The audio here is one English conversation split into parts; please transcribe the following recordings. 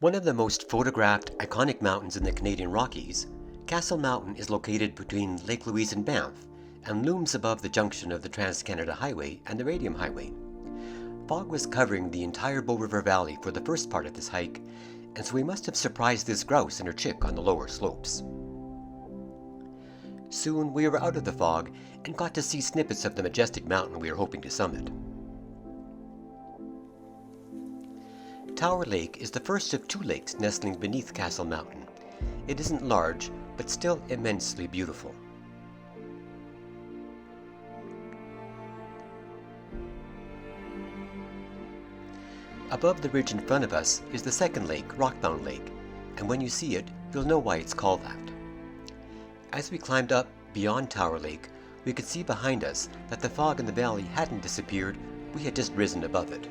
One of the most photographed iconic mountains in the Canadian Rockies, Castle Mountain is located between Lake Louise and Banff and looms above the junction of the Trans-Canada Highway and the Radium Highway. Fog was covering the entire Bow River Valley for the first part of this hike, and so we must have surprised this grouse and her chick on the lower slopes. Soon we were out of the fog and got to see snippets of the majestic mountain we were hoping to summit. Tower Lake is the first of two lakes nestling beneath Castle Mountain. It isn't large, but still immensely beautiful. Above the ridge in front of us is the second lake, Rockbound Lake, and when you see it, you'll know why it's called that. As we climbed up beyond Tower Lake, we could see behind us that the fog in the valley hadn't disappeared, we had just risen above it.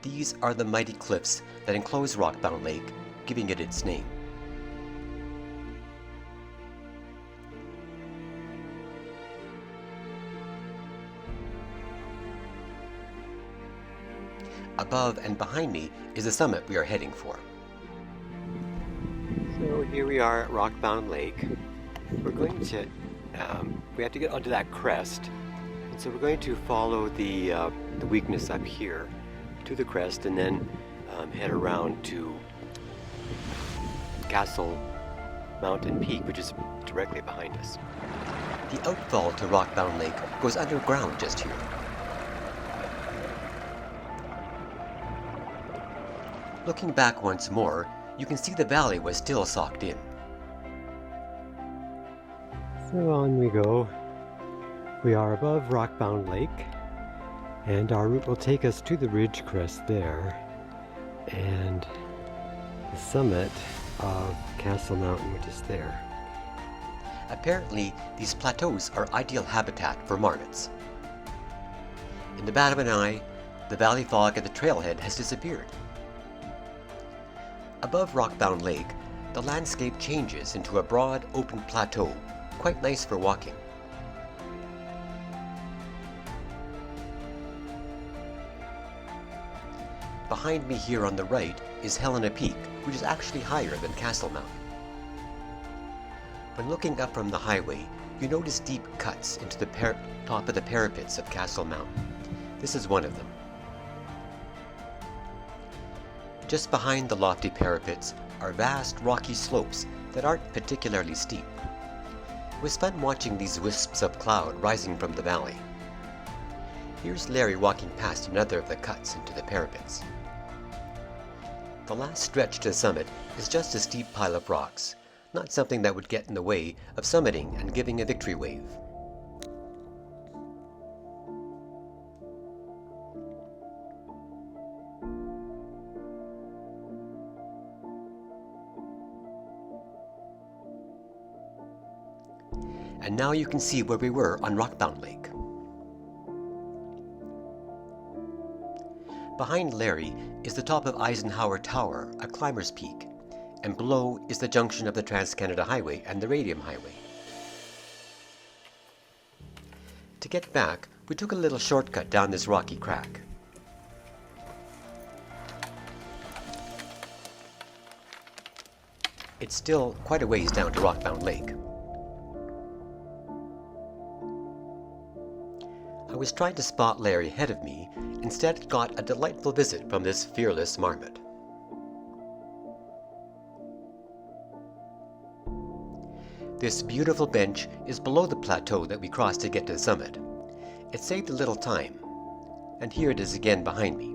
These are the mighty cliffs that enclose Rockbound Lake, giving it its name. Above and behind me is the summit we are heading for. So here we are at Rockbound Lake. We're going to, we have to get onto that crest, and so we're going to follow the weakness up here to the crest and then head around to Castle Mountain Peak, which is directly behind us. The outfall to Rockbound Lake goes underground just here. Looking back once more, you can see the valley was still socked in. So on we go. We are above Rockbound Lake, and our route will take us to the ridge crest there and the summit of Castle Mountain, which is there. Apparently, these plateaus are ideal habitat for marmots. In the bat of an eye, the valley fog at the trailhead has disappeared. Above Rockbound Lake, the landscape changes into a broad, open plateau, quite nice for walking. Behind me here on the right is Helena Peak, which is actually higher than Castle Mountain. When looking up from the highway, you notice deep cuts into the top of the parapets of Castle Mountain. This is one of them. Just behind the lofty parapets are vast rocky slopes that aren't particularly steep. It was fun watching these wisps of cloud rising from the valley. Here's Larry walking past another of the cuts into the parapets. The last stretch to the summit is just a steep pile of rocks, not something that would get in the way of summiting and giving a victory wave. And now you can see where we were on Rockbound Lake. Behind Larry is the top of Eisenhower Tower, a climber's peak, and below is the junction of the Trans-Canada Highway and the Radium Highway. To get back, we took a little shortcut down this rocky crack. It's still quite a ways down to Rockbound Lake. I was trying to spot Larry ahead of me, instead got a delightful visit from this fearless marmot. This beautiful bench is below the plateau that we crossed to get to the summit. It saved a little time, and here it is again behind me.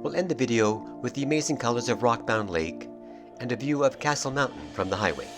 We'll end the video with the amazing colors of Rockbound Lake and a view of Castle Mountain from the highway.